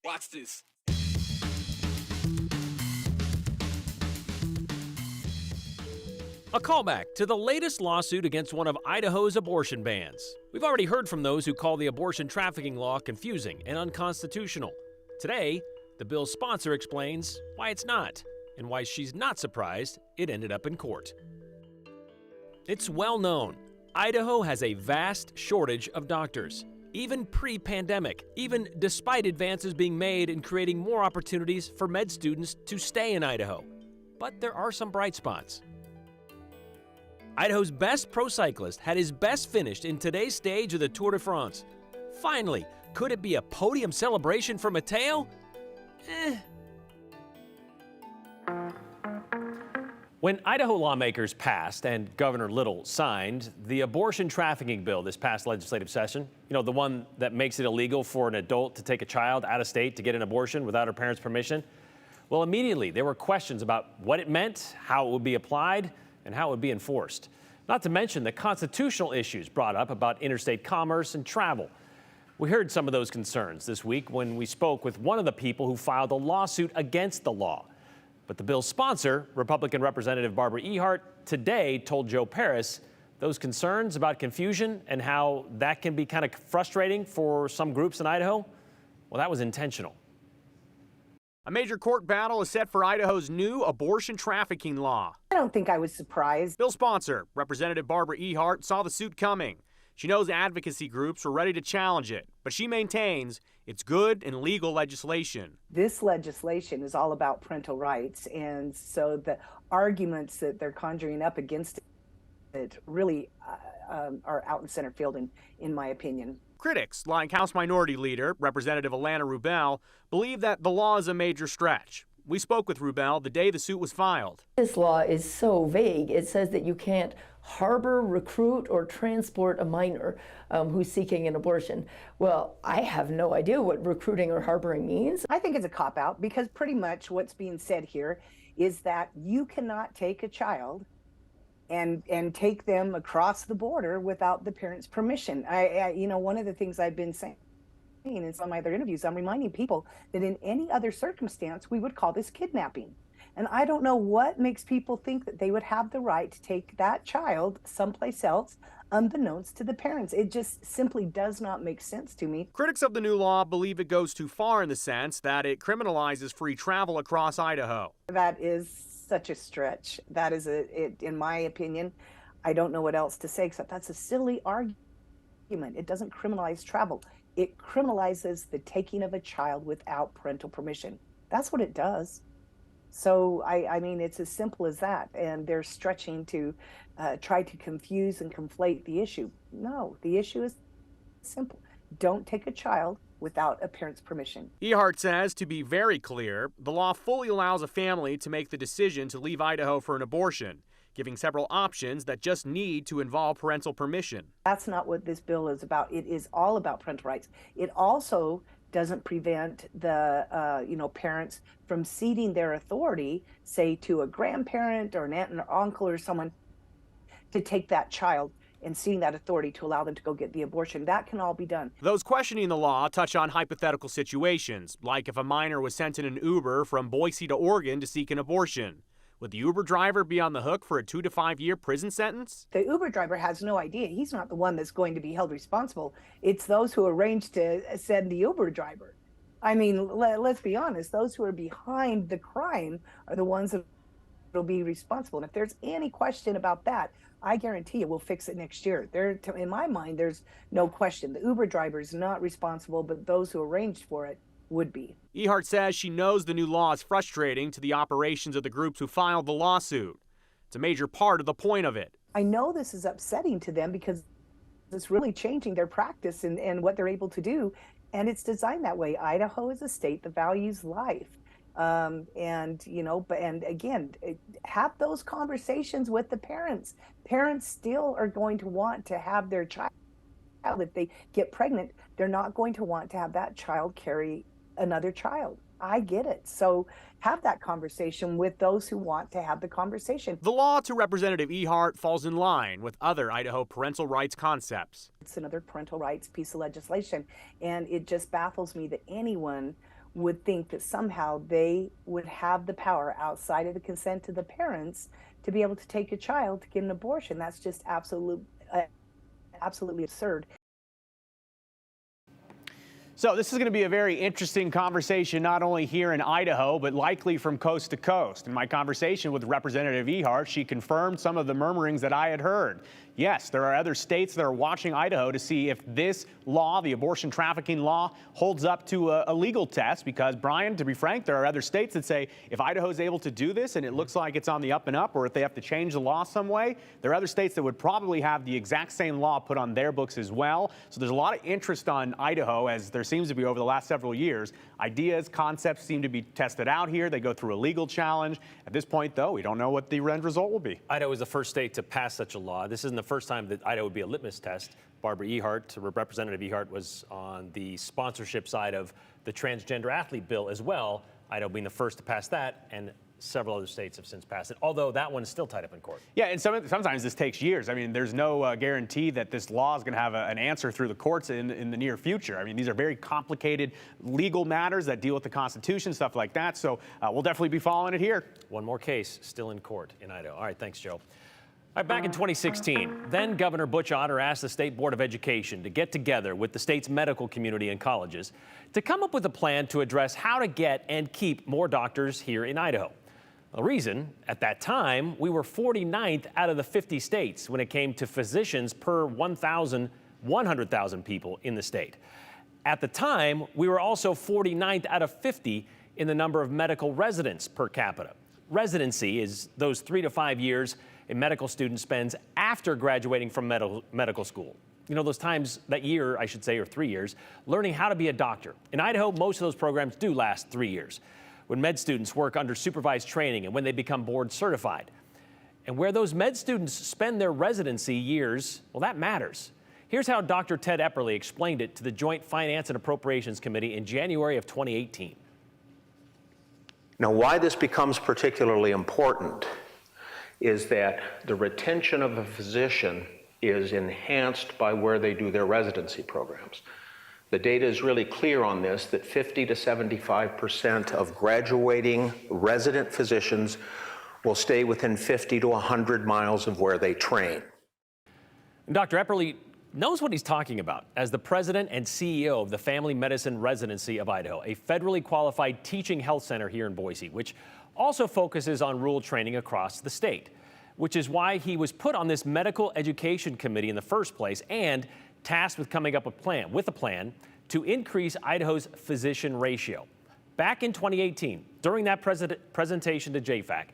Watch this. A callback to the latest lawsuit against one of Idaho's abortion bans. We've already heard from those who call the abortion trafficking law confusing and unconstitutional. Today, the bill's sponsor explains why it's not, and why she's not surprised it ended up in court. It's well known, Idaho has a vast shortage of doctors, even pre-pandemic, even despite advances being made in creating more opportunities for med students to stay in Idaho. But there are some bright spots. Idaho's best pro cyclist had his best finish in today's stage of the Tour de France. Finally, could it be a podium celebration for Matteo? When Idaho lawmakers passed and Governor Little signed the abortion trafficking bill this past legislative session, the one that makes it illegal for an adult to take a child out of state to get an abortion without her parents' permission, well, immediately there were questions about what it meant, how it would be applied, and how it would be enforced. Not to mention the constitutional issues brought up about interstate commerce and travel. We heard some of those concerns this week when we spoke with one of the people who filed a lawsuit against the law. But the bill's sponsor, Republican Representative Barbara Ehart, today told Joe Paris those concerns about confusion and how that can be kind of frustrating for some groups in Idaho, well, that was intentional. A major court battle is set for Idaho's new abortion trafficking law. I don't think I was surprised. Bill sponsor, Representative Barbara Ehart, saw the suit coming. She knows advocacy groups are ready to challenge it, but she maintains it's good and legal legislation. This legislation is all about parental rights, and so the arguments that they're conjuring up against it really are out in center field, in my opinion. Critics, like House Minority Leader Representative Alana Rubel, believe that the law is a major stretch. We spoke with Rubel the day the suit was filed. This law is so vague. It says that you can't harbor, recruit, or transport a minor who's seeking an abortion. Well, I have no idea what recruiting or harboring means. I think it's a cop-out because pretty much what's being said here is that you cannot take a child and take them across the border without the parents' permission. One of the things I've been saying in some of my other interviews, I'm reminding people that in any other circumstance, we would call this kidnapping. And I don't know what makes people think that they would have the right to take that child someplace else unbeknownst to the parents. It just simply does not make sense to me. Critics of the new law believe it goes too far in the sense that it criminalizes free travel across Idaho. That is such a stretch. That is in my opinion, I don't know what else to say except that's a silly argument. It doesn't criminalize travel. It criminalizes the taking of a child without parental permission. That's what it does. So, I mean, it's as simple as that. And they're stretching to try to confuse and conflate the issue. No, the issue is simple. Don't take a child without a parent's permission. Ehart says, to be very clear, the law fully allows a family to make the decision to leave Idaho for an abortion, giving several options that just need to involve parental permission. That's not what this bill is about. It is all about parental rights. It also doesn't prevent the parents from ceding their authority, say to a grandparent or an aunt or uncle or someone, to take that child and ceding that authority to allow them to go get the abortion. That can all be done. Those questioning the law touch on hypothetical situations, like if a minor was sent in an Uber from Boise to Oregon to seek an abortion. Would the Uber driver be on the hook for a 2 to 5 year prison sentence? The Uber driver has no idea. He's not the one that's going to be held responsible. It's those who arranged to send the Uber driver. I mean, let's be honest. Those who are behind the crime are the ones that will be responsible. And if there's any question about that, I guarantee you we'll fix it next year. In my mind, there's no question. The Uber driver is not responsible, but those who arranged for it would be. Ehart says she knows the new law is frustrating to the operations of the groups who filed the lawsuit. It's a major part of the point of it. I know this is upsetting to them because it's really changing their practice and what they're able to do. And it's designed that way. Idaho is a state that values life. And again, have those conversations with the parents. Parents still are going to want to have their child. If they get pregnant, they're not going to want to have that child carry another child. I get it. So have that conversation with those who want to have the conversation. The law, to Representative Ehart, falls in line with other Idaho parental rights concepts. It's another parental rights piece of legislation, and it just baffles me that anyone would think that somehow they would have the power outside of the consent of the parents to be able to take a child to get an abortion. That's just absolutely absurd. So this is going to be a very interesting conversation, not only here in Idaho, but likely from coast to coast. In my conversation with Representative Ehart, she confirmed some of the murmurings that I had heard. Yes, there are other states that are watching Idaho to see if this law, the abortion trafficking law, holds up to a legal test. Because, Brian, to be frank, there are other states that say if Idaho is able to do this and it looks like it's on the up and up, or if they have to change the law some way, there are other states that would probably have the exact same law put on their books as well. So there's a lot of interest on Idaho, as there seems to be over the last several years. Ideas, concepts seem to be tested out here. They go through a legal challenge. At this point, though, we don't know what the end result will be. Idaho is the first state to pass such a law. This isn't the first time that Idaho would be a litmus test. Barbara Ehart, Representative Ehart, was on the sponsorship side of the transgender athlete bill as well. Idaho being the first to pass that, and several other states have since passed it, although that one is still tied up in court. Yeah, and sometimes this takes years. I mean, there's no guarantee that this law is going to have an answer through the courts in the near future. I mean, these are very complicated legal matters that deal with the Constitution, stuff like that. So we'll definitely be following it here. One more case still in court in Idaho. All right, thanks, Joe. All right, back in 2016, then Governor Butch Otter asked the State Board of Education to get together with the state's medical community and colleges to come up with a plan to address how to get and keep more doctors here in Idaho. The reason, at that time, we were 49th out of the 50 states when it came to physicians per 100,000 people in the state. At the time, we were also 49th out of 50 in the number of medical residents per capita. Residency is those 3 to 5 years a medical student spends after graduating from medical school. You know, those times, that year, I should say, or 3 years, learning how to be a doctor. In Idaho, most of those programs do last 3 years, when med students work under supervised training and when they become board certified. And where those med students spend their residency years, well, that matters. Here's how Dr. Ted Epperly explained it to the Joint Finance and Appropriations Committee in January of 2018. Now, why this becomes particularly important is that the retention of a physician is enhanced by where they do their residency programs. The data is really clear on this, that 50 to 75% of graduating resident physicians will stay within 50 to 100 miles of where they train. Dr. Epperly knows what he's talking about as the president and CEO of the Family Medicine Residency of Idaho, a federally qualified teaching health center here in Boise, which also focuses on rural training across the state, which is why he was put on this medical education committee in the first place and tasked with coming up with a plan to increase Idaho's physician ratio. Back in 2018, during that presentation to JFAC,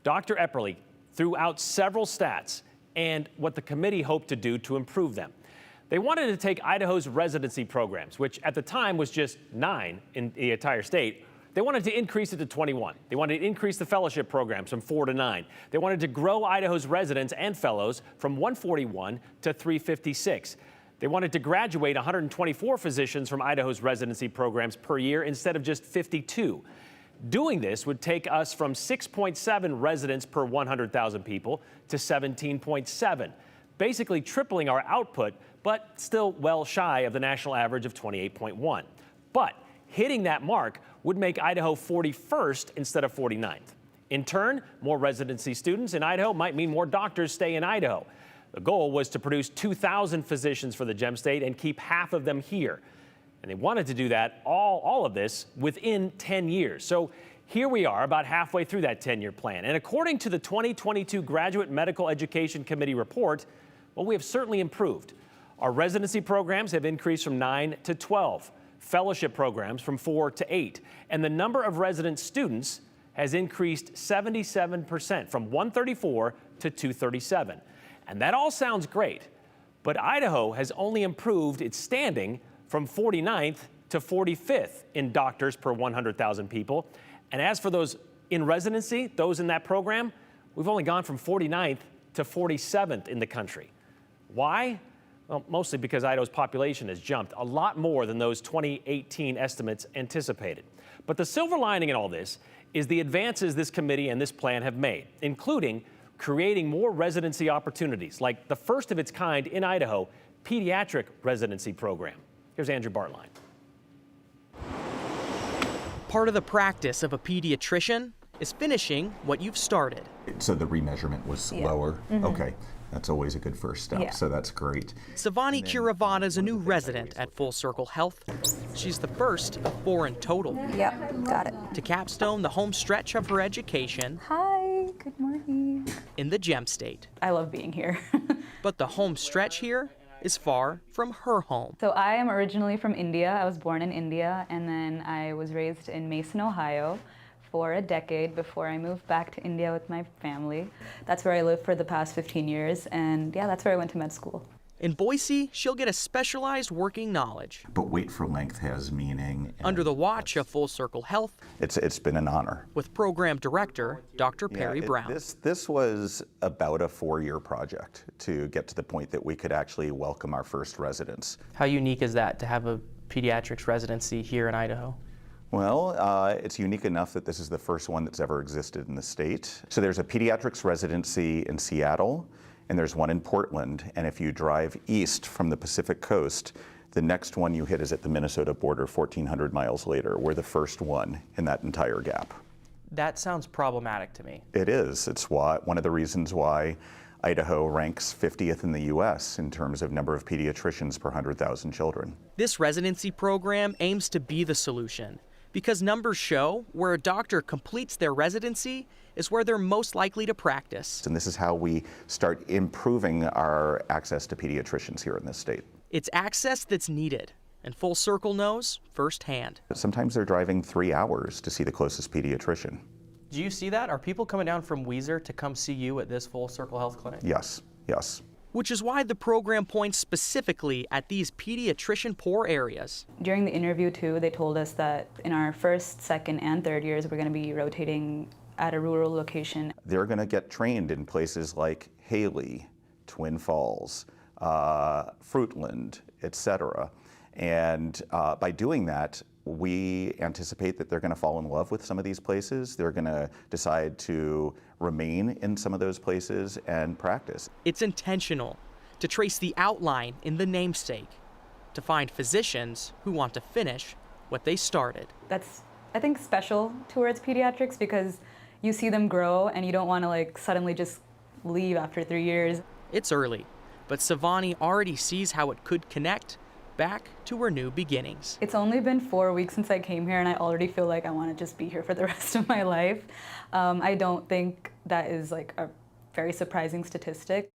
Dr. Epperly threw out several stats and what the committee hoped to do to improve them. They wanted to take Idaho's residency programs, which at the time was just 9 in the entire state. They wanted to increase it to 21. They wanted to increase the fellowship programs from 4 to 9. They wanted to grow Idaho's residents and fellows from 141 to 356. They wanted to graduate 124 physicians from Idaho's residency programs per year instead of just 52. Doing this would take us from 6.7 residents per 100,000 people to 17.7, basically tripling our output, but still well shy of the national average of 28.1. But hitting that mark would make Idaho 41st instead of 49th. In turn, more residency students in Idaho might mean more doctors stay in Idaho. The goal was to produce 2,000 physicians for the Gem State and keep half of them here. And they wanted to do that, all of this, within 10 years. So here we are, about halfway through that 10-year plan. And according to the 2022 Graduate Medical Education Committee report, well, we have certainly improved. Our residency programs have increased from 9 to 12. Fellowship programs from 4 to 8, and the number of resident students has increased 77% from 134 to 237. And that all sounds great, but Idaho has only improved its standing from 49th to 45th in doctors per 100,000 people. And as for those in residency, those in that program, we've only gone from 49th to 47th in the country. Why? Well, mostly because Idaho's population has jumped a lot more than those 2018 estimates anticipated. But the silver lining in all this is the advances this committee and this plan have made, including creating more residency opportunities, like the first of its kind in Idaho, pediatric residency program. Here's Andrew Bartline. Part of the practice of a pediatrician is finishing what you've started. So the remeasurement was lower? Okay, that's always a good first step, so that's great. Savani Kiravada is a new resident at Full Circle Health. She's the first of 4 in total. Yep, got it. To capstone the home stretch of her education. Hi, good morning. In the Gem State. I love being here. But the home stretch here is far from her home. So I am originally from India. I was born in India, and then I was raised in Mason, Ohio for a decade before I moved back to India with my family. That's where I lived for the past 15 years, and yeah, that's where I went to med school. In Boise, she'll get a specialized working knowledge. But wait for length has meaning. Under the watch of Full Circle Health. It's been an honor. With program director, Dr. Perry Brown. This was about a 4-year project to get to the point that we could actually welcome our first residents. How unique is that to have a pediatrics residency here in Idaho? Well, it's unique enough that this is the first one that's ever existed in the state. So there's a pediatrics residency in Seattle, and there's one in Portland. And if you drive east from the Pacific coast, the next one you hit is at the Minnesota border 1,400 miles later. We're the first one in that entire gap. That sounds problematic to me. It is. It's one of the reasons why Idaho ranks 50th in the U.S. in terms of number of pediatricians per 100,000 children. This residency program aims to be the solution, because numbers show where a doctor completes their residency is where they're most likely to practice. And this is how we start improving our access to pediatricians here in this state. It's access that's needed, and Full Circle knows firsthand. Sometimes they're driving 3 hours to see the closest pediatrician. Do you see that? Are people coming down from Weiser to come see you at this Full Circle Health Clinic? Yes, yes. Which is why the program points specifically at these pediatrician-poor areas. During the interview too, they told us that in our first, second, and third years, we're gonna be rotating at a rural location. They're gonna get trained in places like Haley, Twin Falls, Fruitland, etc. And by doing that, we anticipate that they're going to fall in love with some of these places. They're going to decide to remain in some of those places and practice. It's intentional to trace the outline in the namesake, to find physicians who want to finish what they started. That's, I think, special towards pediatrics because you see them grow and you don't want to like suddenly just leave after 3 years. It's early, but Savani already sees how it could connect back to her new beginnings. It's only been 4 weeks since I came here and I already feel like I want to just be here for the rest of my life. I don't think that is like a very surprising statistic.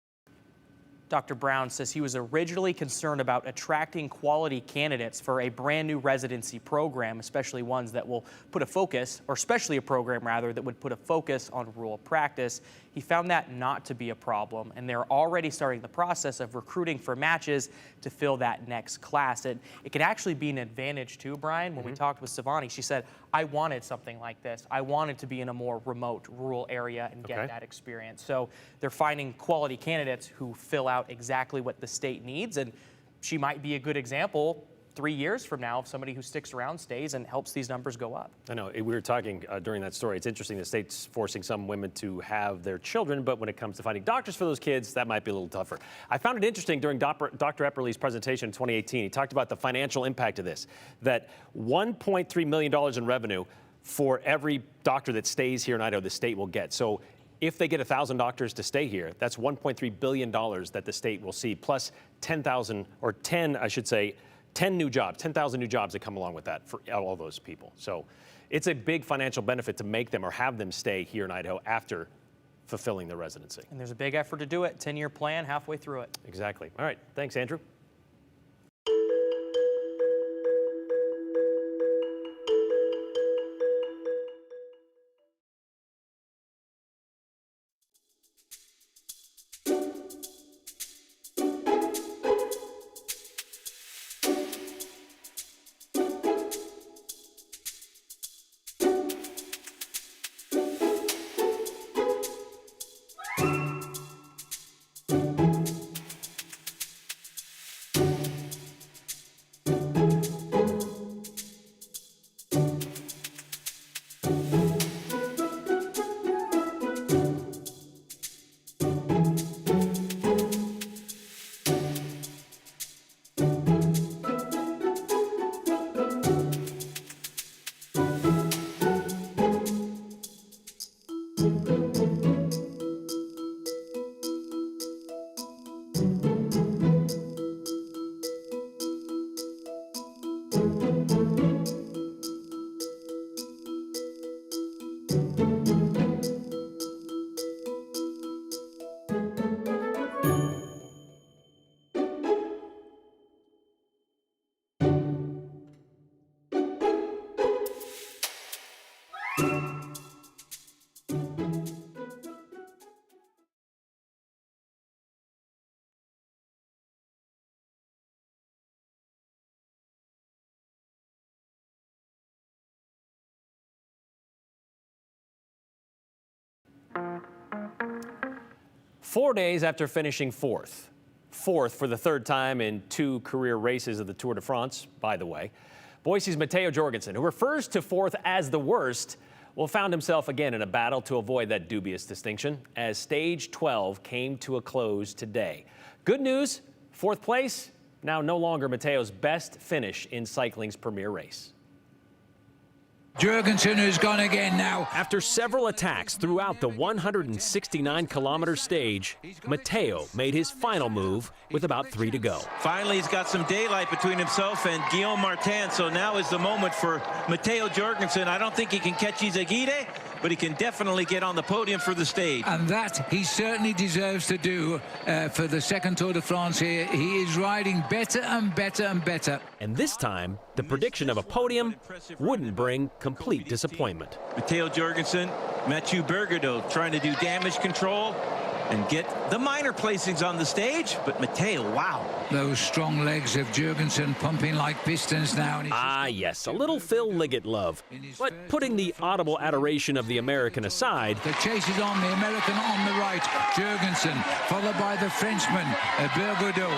Dr. Brown says he was originally concerned about attracting quality candidates for a brand new residency program, especially ones that will put a focus, or especially a program rather, that would put a focus on rural practice. He found that not to be a problem, and they're already starting the process of recruiting for matches to fill that next class. It can actually be an advantage too, Brian. When we talked with Savani, she said, I wanted something like this. I wanted to be in a more remote, rural area and get that experience. So they're finding quality candidates who fill out exactly what the state needs, and she might be a good example 3 years from now of somebody who sticks around, stays, and helps these numbers go up. I know, we were talking during that story, it's interesting the state's forcing some women to have their children, but when it comes to finding doctors for those kids, that might be a little tougher. I found it interesting during Dr. Epperle's presentation in 2018, he talked about the financial impact of this, that $1.3 million in revenue for every doctor that stays here in Idaho, the state will get. So if they get 1,000 doctors to stay here, that's $1.3 billion that the state will see, plus 10,000, or 10, I should say, 10 new jobs, 10,000 new jobs that come along with that for all those people. So it's a big financial benefit to make them or have them stay here in Idaho after fulfilling their residency. And there's a big effort to do it, 10-year plan, halfway through it. Exactly. All right, thanks, Andrew. 4 days after finishing fourth for the third time in 2 career races of the Tour de France, by the way, Boise's Matteo Jorgensen, who refers to fourth as the worst, well, found himself again in a battle to avoid that dubious distinction as stage 12 came to a close today. Good news, fourth place, now no longer Matteo's best finish in cycling's premier race. Jorgensen has gone again now. After several attacks throughout the 169-kilometer stage, Matteo made his final move with about 3 to go. Finally, he's got some daylight between himself and Guillaume Martin, so now is the moment for Matteo Jorgensen. I don't think he can catch Izaguirre, but he can definitely get on the podium for the stage. And that he certainly deserves to do for the second Tour de France here. He is riding better and better and better. And this time, the prediction of a podium wouldn't bring complete disappointment. Matteo Jorgensen, Mathieu Bergerdo trying to do damage control and get the minor placings on the stage, but Matteo, wow. Those strong legs of Jorgensen pumping like pistons now. Ah, yes, a little Phil Liggett love. But putting the audible adoration of the American aside, the chase is on, the American on the right, Jorgensen, followed by the Frenchman, Bergerdo.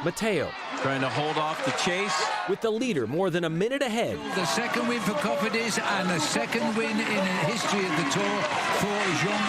Matteo trying to hold off the chase. With the leader more than a minute ahead. The second win for Cofidis and the second win in the history of the Tour for Jean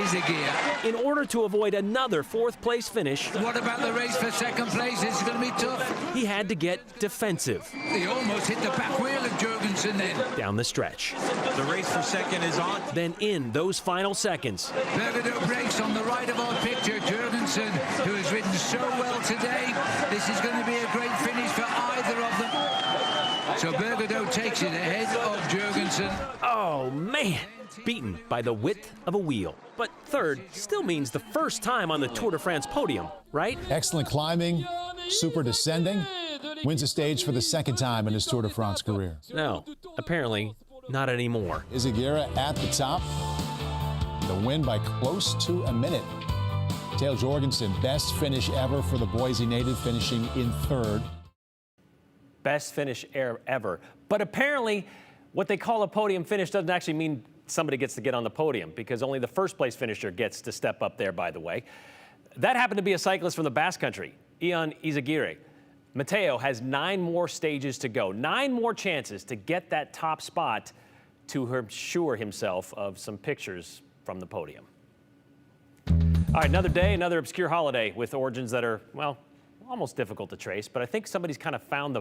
Izaguirre. In order to avoid another fourth-place finish. What about the race for second place? It's going to be tough. He had to get defensive. He almost hit the back wheel of Jorgensen then. Down the stretch. The race for second is on. Then in those final seconds. Bergerdo breaks on the right of our picture. Jorgensen, who has ridden so well today. This is going to be a great finish for either of them. So Bergerdo takes it ahead of Jorgensen. Oh, man. Beaten by the width of a wheel. But third still means the first time on the Tour de France podium, right? Excellent climbing, super descending. Wins a stage for the second time in his Tour de France career. No, apparently not anymore. Izaguirre at the top. The win by close to a minute. Matteo Jorgensen, best finish ever for the Boise native, finishing in third. Best finish ever. But apparently, what they call a podium finish doesn't actually mean somebody gets to get on the podium, because only the first place finisher gets to step up there, by the way. That happened to be a cyclist from the Basque Country, Ion Izaguirre. Matteo has 9 more stages to go, 9 more chances to get that top spot to assure himself of some pictures from the podium. All right, another day, another obscure holiday with origins that are, well, almost difficult to trace, but I think somebody's kind of found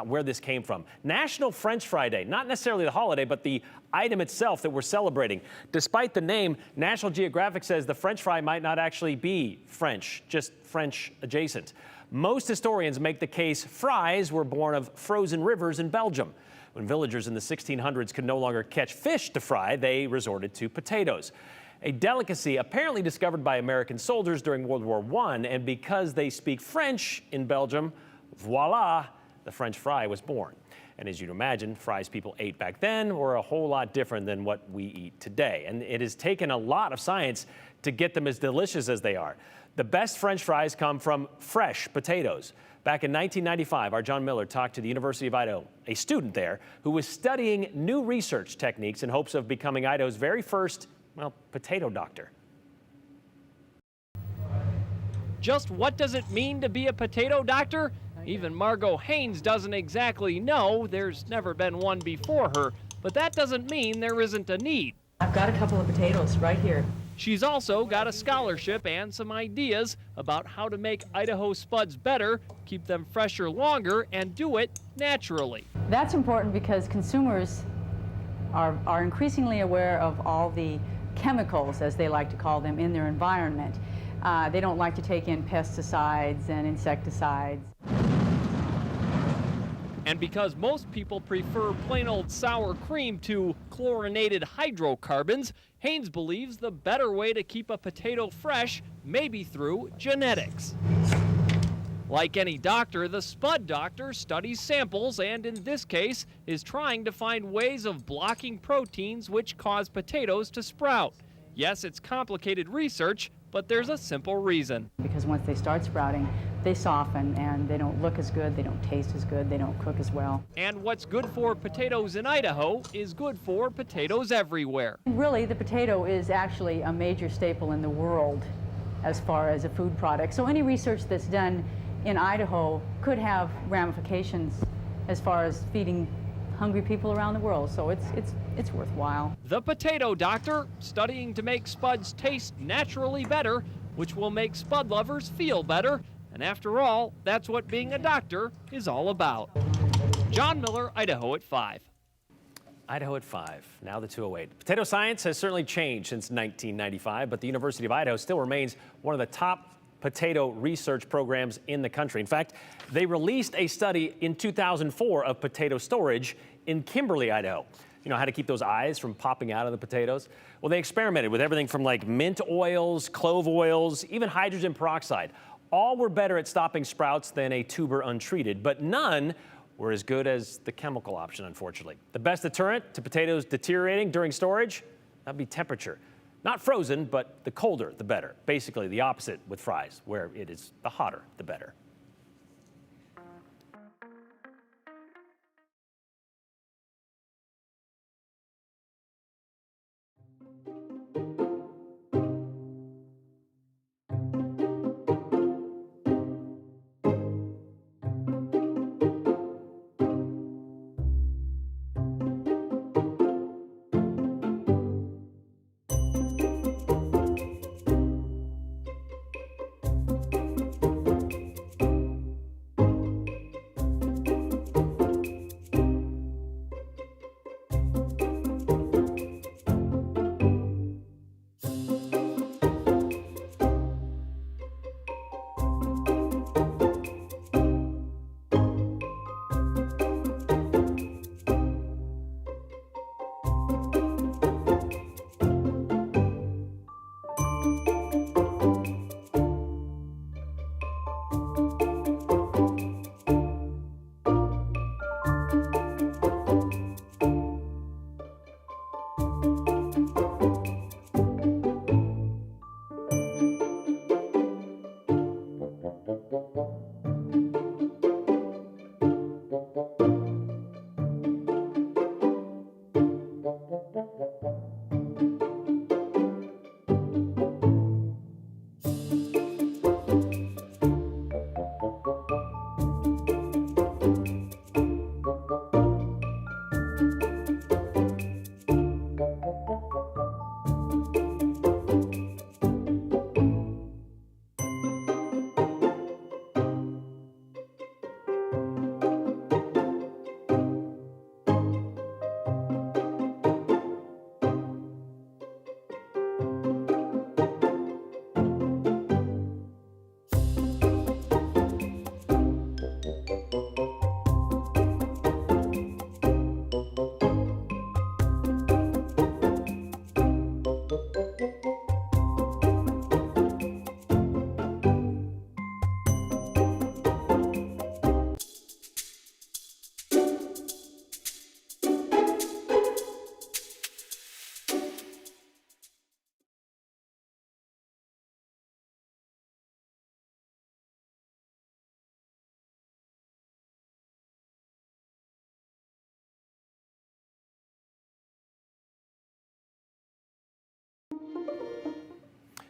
where this came from. National French Fry Day, not necessarily the holiday, but the item itself that we're celebrating. Despite the name, National Geographic says the French fry might not actually be French, just French adjacent. Most historians make the case fries were born of frozen rivers in Belgium. When villagers in the 1600s could no longer catch fish to fry, they resorted to potatoes. A delicacy apparently discovered by American soldiers during World War I, and because they speak French in Belgium, voila, the French fry was born. And as you'd imagine, fries people ate back then were a whole lot different than what we eat today. And it has taken a lot of science to get them as delicious as they are. The best French fries come from fresh potatoes. Back in 1995, our John Miller talked to the University of Idaho, a student there who was studying new research techniques in hopes of becoming Idaho's very first, well, potato doctor. Just what does it mean to be a potato doctor? Even Margot Haynes doesn't exactly know. There's never been one before her, but that doesn't mean there isn't a need. I've got a couple of potatoes right here. She's also got a scholarship and some ideas about how to make Idaho spuds better, keep them fresher longer, and do it naturally. That's important because consumers are increasingly aware of all the chemicals, as they like to call them, in their environment. They don't like to take in pesticides and insecticides. And because most people prefer plain old sour cream to chlorinated hydrocarbons, Haynes believes the better way to keep a potato fresh may be through genetics. Like any doctor, the spud doctor studies samples and, in this case, is trying to find ways of blocking proteins which cause potatoes to sprout. Yes, it's complicated research, but there's a simple reason. Because once they start sprouting, they soften and they don't look as good, they don't taste as good, they don't cook as well. And what's good for potatoes in Idaho is good for potatoes everywhere. Really, the potato is actually a major staple in the world as far as a food product. So any research that's done in Idaho could have ramifications as far as feeding hungry people around the world. So it's worthwhile. The Potato Doctor, studying to make spuds taste naturally better, which will make spud lovers feel better. And after all, that's what being a doctor is all about. John Miller, Idaho at 5. Idaho at 5, now the 208. Potato science has certainly changed since 1995, but the University of Idaho still remains one of the top potato research programs in the country. In fact, they released a study in 2004 of potato storage in Kimberly, Idaho. You know, how to keep those eyes from popping out of the potatoes? Well, they experimented with everything from like mint oils, clove oils, even hydrogen peroxide. All were better at stopping sprouts than a tuber untreated, but none were as good as the chemical option, unfortunately. The best deterrent to potatoes deteriorating during storage? That'd be temperature. Not frozen, but the colder, the better. Basically the opposite with fries, where it is the hotter, the better.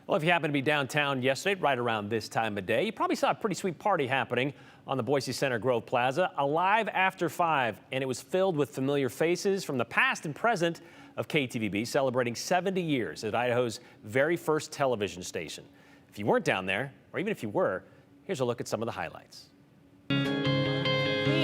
Well, if you happen to be downtown yesterday, right around this time of day, you probably saw a pretty sweet party happening on the Boise Center Grove Plaza, Alive After 5, and it was filled with familiar faces from the past and present of KTVB, celebrating 70 years at Idaho's very first television station. If you weren't down there, or even if you were, here's a look at some of the highlights. We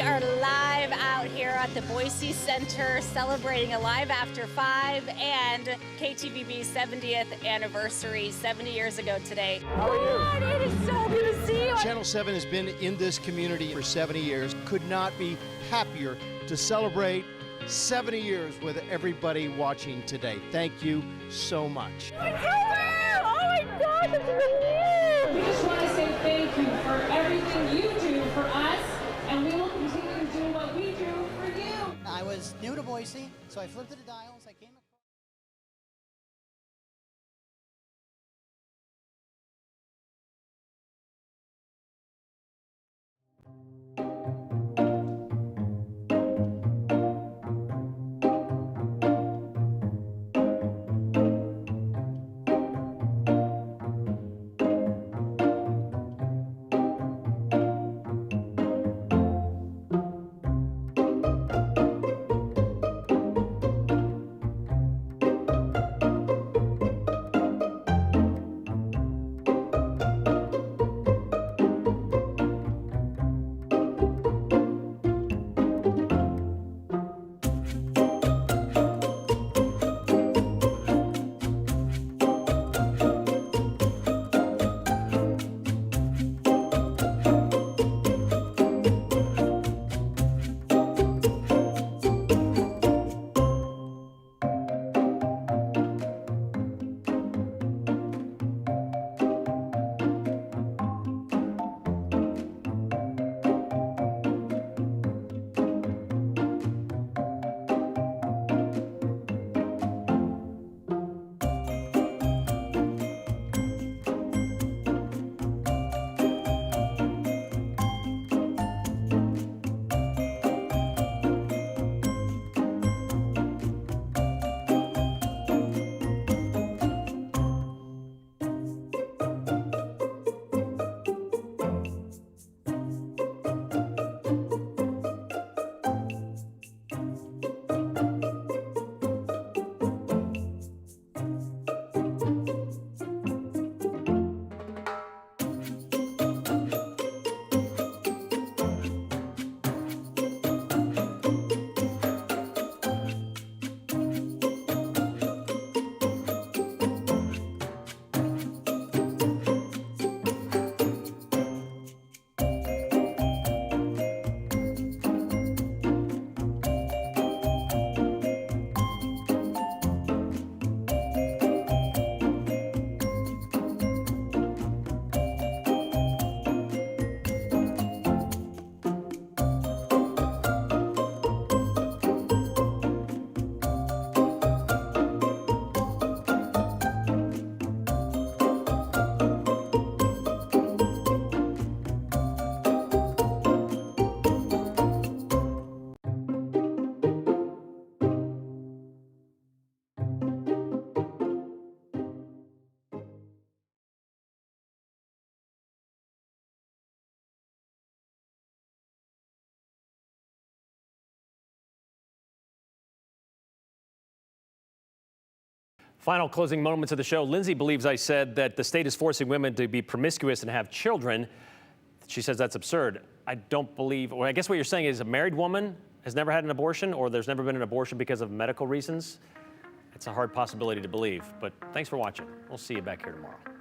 are live out here at the Boise Center celebrating Alive After 5 and KTVB's 70th anniversary 70 years ago today. How are you? It is so good to see you. Channel 7 has been in this community for 70 years. Could not be happier to celebrate 70 years with everybody watching today. Thank you so much. Oh my God, that's amazing. We just want to say thank you for everything you do for us, and we will continue to do what we do for you. I was new to Boise, so I flipped to the dials. I came Final closing moments of the show. Lindsay believes I said that the state is forcing women to be promiscuous and have children. She says that's absurd. I don't believe, or I guess what you're saying is a married woman has never had an abortion, or there's never been an abortion because of medical reasons. It's a hard possibility to believe, but thanks for watching. We'll see you back here tomorrow.